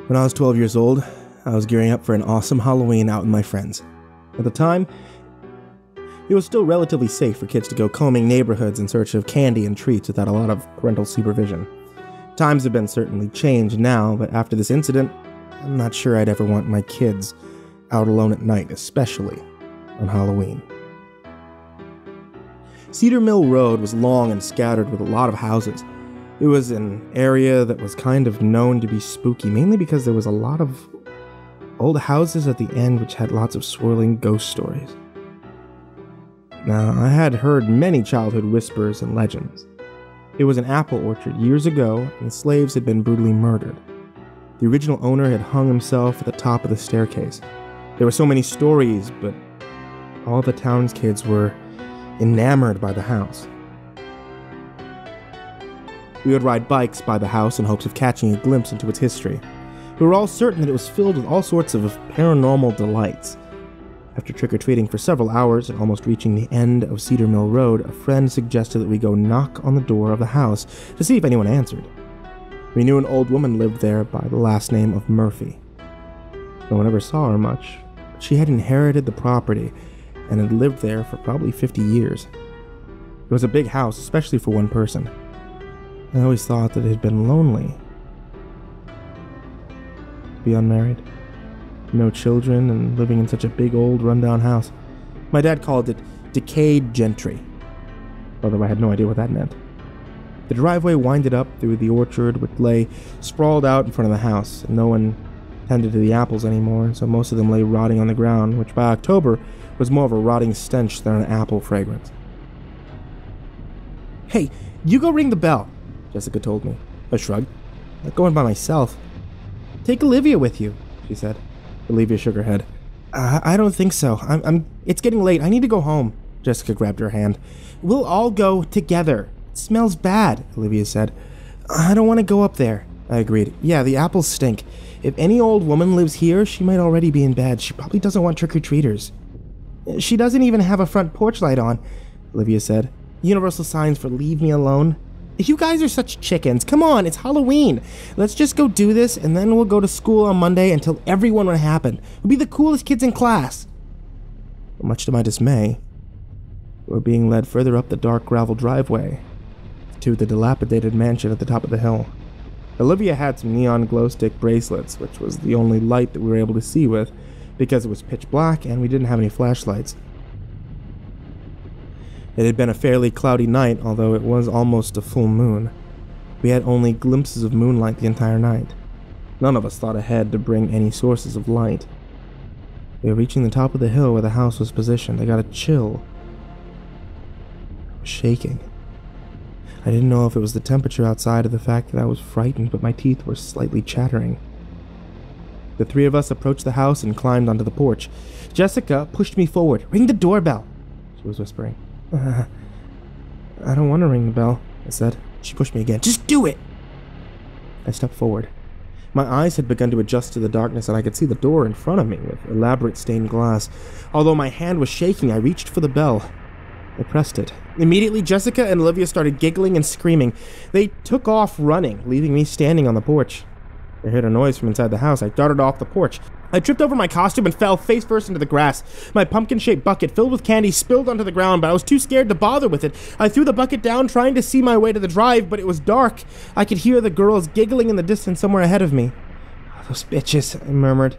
When I was 12 years old, I was gearing up for an awesome Halloween out with my friends. At the time, it was still relatively safe for kids to go combing neighborhoods in search of candy and treats without a lot of parental supervision. Times have been certainly changed now, but after this incident, I'm not sure I'd ever want my kids out alone at night, especially on Halloween. Cedar Mill Road was long and scattered with a lot of houses. It was an area that was kind of known to be spooky, mainly because there was a lot of old houses at the end which had lots of swirling ghost stories. Now, I had heard many childhood whispers and legends. It was an apple orchard years ago, and the slaves had been brutally murdered. The original owner had hung himself at the top of the staircase. There were so many stories, but all the town's kids were enamored by the house. We would ride bikes by the house in hopes of catching a glimpse into its history. We were all certain that it was filled with all sorts of paranormal delights. After trick-or-treating for several hours and almost reaching the end of Cedar Mill Road, a friend suggested that we go knock on the door of the house to see if anyone answered. We knew an old woman lived there by the last name of Murphy. No one ever saw her much. She had inherited the property and had lived there for probably 50 years. It was a big house, especially for one person. I always thought that it had been lonely. Be unmarried, no children, and living in such a big old rundown house. My dad called it decayed gentry, although I had no idea what that meant. The driveway winded up through the orchard, which lay sprawled out in front of the house, and no one tended to the apples anymore, so most of them lay rotting on the ground, which by October was more of a rotting stench than an apple fragrance. "Hey, you go ring the bell," Jessica told me. I shrugged. "I'm not going by myself." "Take Olivia with you," she said. Olivia shook her head. I don't think so. It's getting late. I need to go home." Jessica grabbed her hand. "We'll all go together. It smells bad," Olivia said. "I don't want to go up there." I agreed. "Yeah, the apples stink. If any old woman lives here, she might already be in bed. She probably doesn't want trick-or-treaters." "She doesn't even have a front porch light on," Olivia said. "Universal signs for leave me alone." "You guys are such chickens. Come on, it's Halloween. Let's just go do this, and then we'll go to school on Monday and tell everyone what happened. We'll be the coolest kids in class." But much to my dismay, we were being led further up the dark gravel driveway to the dilapidated mansion at the top of the hill. Olivia had some neon glow-stick bracelets, which was the only light that we were able to see with, because it was pitch black and we didn't have any flashlights. It had been a fairly cloudy night, although it was almost a full moon. We had only glimpses of moonlight the entire night. None of us thought ahead to bring any sources of light. We were reaching the top of the hill where the house was positioned. I got a chill. I was shaking. I didn't know if it was the temperature outside or the fact that I was frightened, but my teeth were slightly chattering. The three of us approached the house and climbed onto the porch. Jessica pushed me forward. "Ring the doorbell," she was whispering. I don't want to ring the bell," I said. She pushed me again. "Just do it!" I stepped forward. My eyes had begun to adjust to the darkness, and I could see the door in front of me with elaborate stained glass. Although my hand was shaking, I reached for the bell. I pressed it. Immediately, Jessica and Olivia started giggling and screaming. They took off running, leaving me standing on the porch. I heard a noise from inside the house. I darted off the porch. I tripped over my costume and fell face first into the grass. My pumpkin-shaped bucket filled with candy spilled onto the ground, but I was too scared to bother with it. I threw the bucket down, trying to see my way to the drive, but it was dark. I could hear the girls giggling in the distance somewhere ahead of me. "Oh, those bitches," I murmured.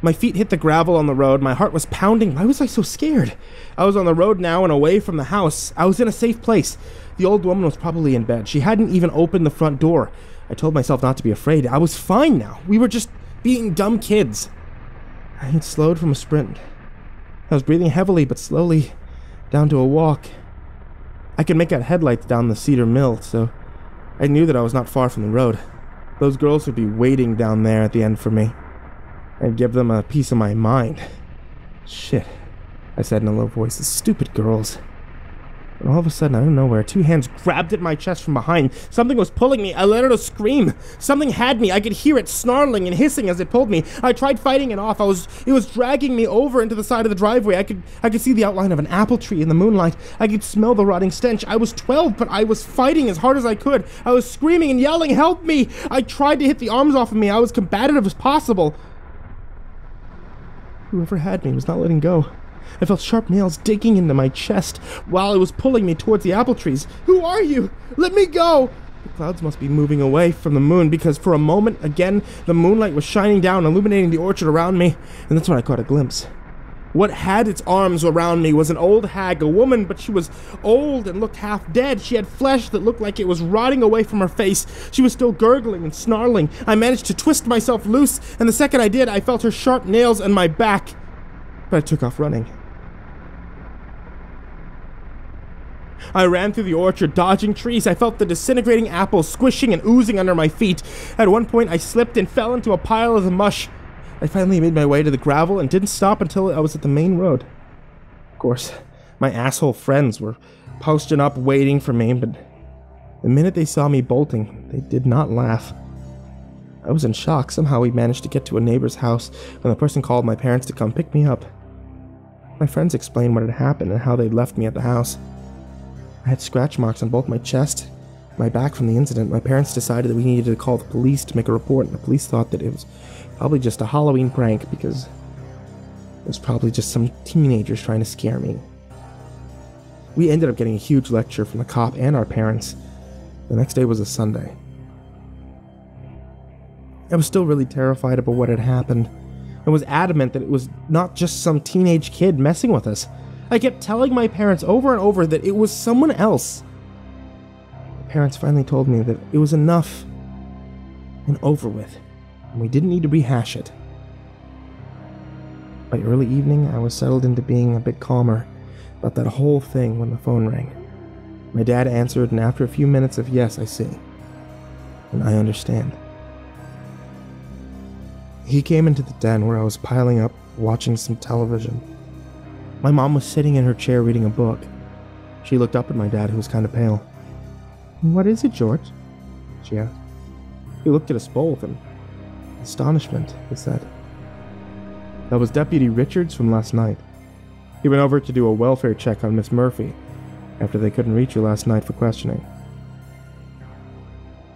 My feet hit the gravel on the road. My heart was pounding. Why was I so scared? I was on the road now and away from the house. I was in a safe place. The old woman was probably in bed. She hadn't even opened the front door. I told myself not to be afraid. I was fine now. We were just being dumb kids. I had slowed from a sprint. I was breathing heavily but slowly down to a walk. I could make out headlights down the Cedar Mill, so I knew that I was not far from the road. Those girls would be waiting down there at the end for me. I'd give them a piece of my mind. "Shit," I said in a low voice. "The stupid girls." And all of a sudden, out of nowhere, 2 hands grabbed at my chest from behind. Something was pulling me. I let out a scream. Something had me. I could hear it snarling and hissing as it pulled me. I tried fighting it off. It was dragging me over into the side of the driveway. I could see the outline of an apple tree in the moonlight. I could smell the rotting stench. I was 12, but I was fighting as hard as I could. I was screaming and yelling, "Help me!" I tried to hit the arms off of me. I was combative as possible. Whoever had me was not letting go. I felt sharp nails digging into my chest while it was pulling me towards the apple trees. "Who are you? Let me go!" The clouds must be moving away from the moon, because for a moment, again, the moonlight was shining down, illuminating the orchard around me, and that's when I caught a glimpse. What had its arms around me was an old hag, a woman, but she was old and looked half dead. She had flesh that looked like it was rotting away from her face. She was still gurgling and snarling. I managed to twist myself loose, and the second I did, I felt her sharp nails on my back. But I took off running. I ran through the orchard, dodging trees. I felt the disintegrating apples squishing and oozing under my feet. At one point, I slipped and fell into a pile of the mush. I finally made my way to the gravel and didn't stop until I was at the main road. Of course, my asshole friends were posting up waiting for me, but the minute they saw me bolting, they did not laugh. I was in shock. Somehow we managed to get to a neighbor's house when the person called my parents to come pick me up. My friends explained what had happened and how they'd left me at the house. I had scratch marks on both my chest and my back from the incident. My parents decided that we needed to call the police to make a report, and the police thought that it was probably just a Halloween prank because it was probably just some teenagers trying to scare me. We ended up getting a huge lecture from the cop and our parents. The next day was a Sunday. I was still really terrified about what had happened and was adamant that it was not just some teenage kid messing with us. I kept telling my parents over and over that it was someone else. My parents finally told me that it was enough and over with, and we didn't need to rehash it. By early evening, I was settled into being a bit calmer about that whole thing when the phone rang. My dad answered, and after a few minutes of "Yes, I see," and "I understand," he came into the den where I was piling up, watching some television. My mom was sitting in her chair reading a book. She looked up at my dad, who was kind of pale. "What is it, George?" she asked. He looked at us both in astonishment. He said, "That was Deputy Richards from last night. He went over to do a welfare check on Miss Murphy after they couldn't reach her last night for questioning.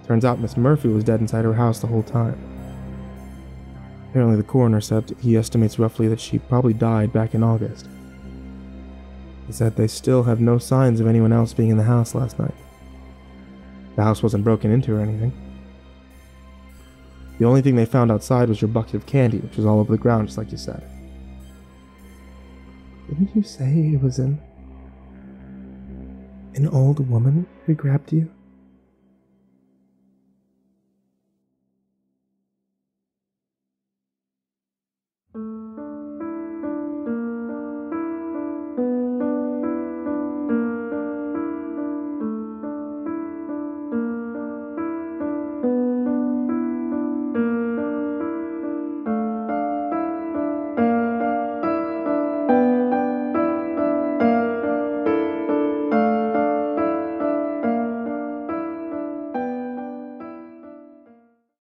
Turns out Miss Murphy was dead inside her house the whole time. Apparently the coroner said he estimates roughly that she probably died back in August. He said they still have no signs of anyone else being in the house last night. The house wasn't broken into or anything. The only thing they found outside was your bucket of candy, which was all over the ground, just like you said." "Didn't you say it was an old woman who grabbed you?"